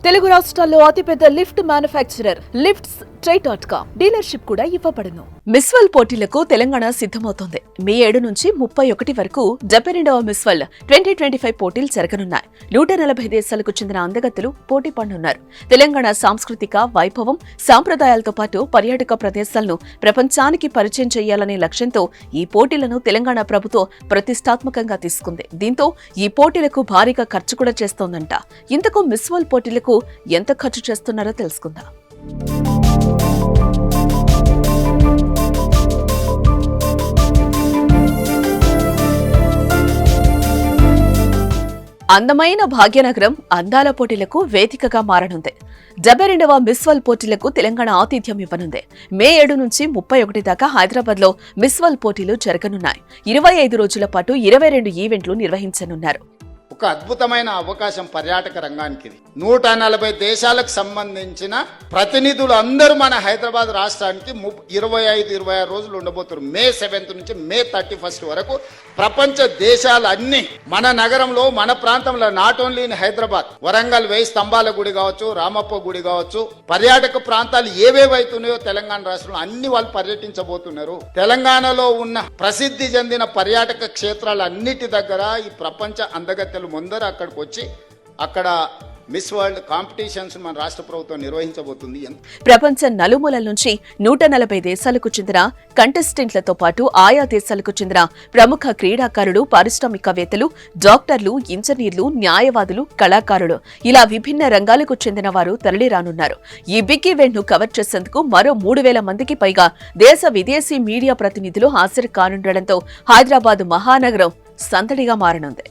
తెలుగు రాష్ట్రాల్లో అతిపెద్ద lift manufacturer lifts ట్రై.com dealership కూడా ఇవ్వబడును. మిస్ వరల్డ్ పోటీలకు తెలంగాణ సిద్ధమవుతోంది. మే 7 నుంచి 31 వరకు 72వ మిస్ వరల్డ్ 2025 పోటీలు జరగనున్నాయి. 140 దేశాలకు చెందిన అందగత్తెలు పోటీ పడనున్నారు. తెలంగాణ సాంస్కృతిక వైభవం, సాంప్రదాయాలతో పాటు పర్యాటక ప్రదేశాలను ప్రపంచానికి పరిచయం చేయాలనే లక్ష్యంతో ఈ పోటీలను తెలంగాణ ప్రభుత్వం ప్రతిష్టాత్మకంగా తీసుకుంది. దీంతో ఈ పోటీలకు భారీగా ఖర్చు కూడా చేస్తోందంట. ఇంతకు మిస్ వరల్డ్ పోటీలకు ఎంత ఖర్చు చేస్తున్నారో తెలుసుకుందాం. అందమైన భాగ్యనగరం అందాల పోటీలకు వేదికగా మారనుంది. 72వ మిస్ వరల్డ్ పోటీలకు తెలంగాణ ఆతిథ్యం ఇవ్వనుంది. మే 7 నుంచి 31 దాకా హైదరాబాద్ లో మిస్ వరల్డ్ పోటీలు జరగనున్నాయి. 25 రోజుల పాటు 22 ఈవెంట్లు నిర్వహించనున్నారు. ఒక అద్భుతమైన అవకాశం పర్యాటక రంగానికి. 140 దేశాలకు సంబంధించిన ప్రతినిధులు అందరూ మన హైదరాబాద్ రాష్ట్రానికి 25-26 రోజులు ఉండబోతున్నారు. మే 7 నుంచి మే 31 వరకు ప్రపంచ దేశాలన్నీ మన నగరంలో, మన ప్రాంతంలో, not only in Hyderabad, Warangal 1000 స్తంభాల గుడి కావచ్చు, రామప్ప గుడి కావచ్చు, పర్యాటక ప్రాంతాలు ఏవేవైతున్నాయో తెలంగాణ రాష్ట్రంలో అన్ని వాళ్ళు పర్యటించబోతున్నారు. తెలంగాణలో ఉన్న ప్రసిద్ధి చెందిన పర్యాటక క్షేత్రాలన్నిటి దగ్గర ఈ ప్రపంచ అందగత్తెలు ముందర అక్కడికి వచ్చి అక్కడ మిస్ వరల్డ్ కాంపిటీషన్స్ మన రాష్ట్ర ప్రభుత్వం నిర్వహించబోతుంది. ప్రపంచ నలుమూలల నుంచి 140 దేశాలకు చెందిన కంటెస్టెంట్లతో పాటు ఆయా దేశాలకు చెందిన ప్రముఖ క్రీడాకారులు, పారిశ్రామికవేత్తలు, డాక్టర్లు, ఇంజనీర్లు, న్యాయవాదులు, కళాకారులు ఇలా విభిన్న రంగాలకు చెందిన వారు తరలిరానున్నారు. ఈ బిగ్ ఈవెంట్ ను కవర్ చేసేందుకు మరో 3000 మందికి పైగా దేశ విదేశీ మీడియా ప్రతినిధులు హాజరు కానుండటంతో హైదరాబాద్ మహానగరం సందడిగా మారనుంది.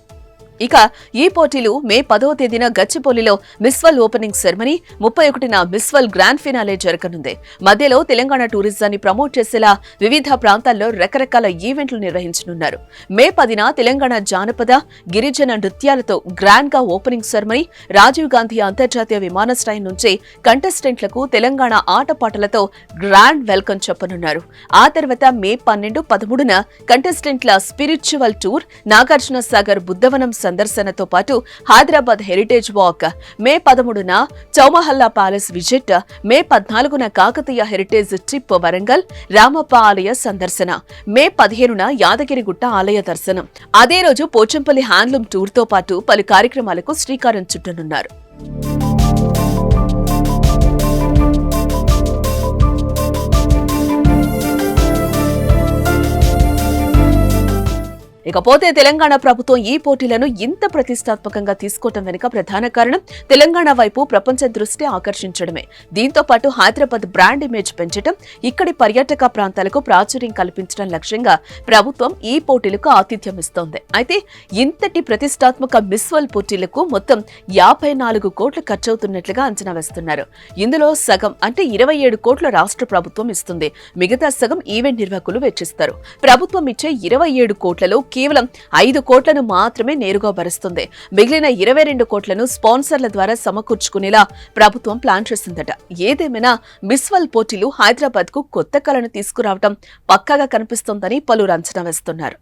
ఇక ఈ పోటీలు మే 10వ తేదీన గచ్చిబౌలిలో మిస్ వరల్డ్ ఓపెనింగ్ సెరమనీ, 31న మిస్ వరల్డ్ గ్రాండ్ ఫినాలే జరగనుంది. మధ్యలో తెలంగాణ టూరిజాన్ని ప్రమోట్ చేసేలా వివిధ ప్రాంతాల్లో రకరకాల ఈవెంట్లు నిర్వహించనున్నారు. మే 10న తెలంగాణ జానపద, గిరిజన నృత్యాలతో గ్రాండ్ గా ఓపెనింగ్ సెరమనీ, రాజీవ్ గాంధీ అంతర్జాతీయ విమానాశ్రయం నుంచి కంటెస్టెంట్లకు తెలంగాణ ఆటపాటలతో గ్రాండ్ వెల్కమ్ చెప్పనున్నారు. ఆ తర్వాత మే 12, 13న కంటెస్టెంట్ల స్పిరిచువల్ టూర్, నాగార్జున సాగర్ బుద్ధవనం సందర్శనతో పాటు హైదరాబాద్ హెరిటేజ్ వాక్, మే 13న చౌమహల్లా ప్యాలెస్ విజిట్, మే 14న కాకతీయ హెరిటేజ్ ట్రిప్ వరంగల్, రామప్ప ఆలయ సందర్శన, మే 15న యాదగిరిగుట్ట ఆలయ దర్శనం. అదే రోజు పోచంపల్లి హ్యాండ్లూమ్ టూర్ తో పాటు పలు కార్యక్రమాలకు శ్రీకారం చుట్టనున్నారు. ఇకపోతే తెలంగాణ ప్రభుత్వం ఈ పోటీలను ఇంత ప్రతిష్టాత్మకంగా తీసుకోవటం వెనుక ప్రధాన కారణం తెలంగాణ వైపు ప్రపంచ దృష్టి ఆకర్షించడమే. దీంతో పాటు హైదరాబాద్ బ్రాండ్ ఇమేజ్ పెంచడం, ఇక్కడి పర్యాటక ప్రాంతాలకు ప్రాచుర్యం కల్పించడం లక్ష్యంగా ప్రభుత్వం ఈ పోటీలకు ఆతిథ్యం ఇస్తోంది. అయితే ఇంతటి ప్రతిష్టాత్మక మిస్ వరల్డ్ పోటీలకు మొత్తం 54 కోట్లు ఖర్చవుతున్నట్లుగా అంచనా వేస్తున్నారు. ఇందులో సగం అంటే 27 కోట్ల రాష్ట్ర ప్రభుత్వం ఇస్తుంది. మిగతా సగం ఈవెంట్ నిర్వాహకులు వెచ్చిస్తారు. ప్రభుత్వం ఇచ్చే 27 కోట్లలో కేవలం 5 కోట్లను మాత్రమే నేరుగా భరిస్తుంది. మిగిలిన 22 కోట్లను స్పాన్సర్ల ద్వారా సమకూర్చుకునేలా ప్రభుత్వం ప్లాన్ చేసిందట. ఏదేమైనా మిస్ వరల్డ్ పోటీలు హైదరాబాద్ కు కొత్త కళను తీసుకురావడం పక్కాగా కనిపిస్తోందని పలువురు అంచనా వేస్తున్నారు.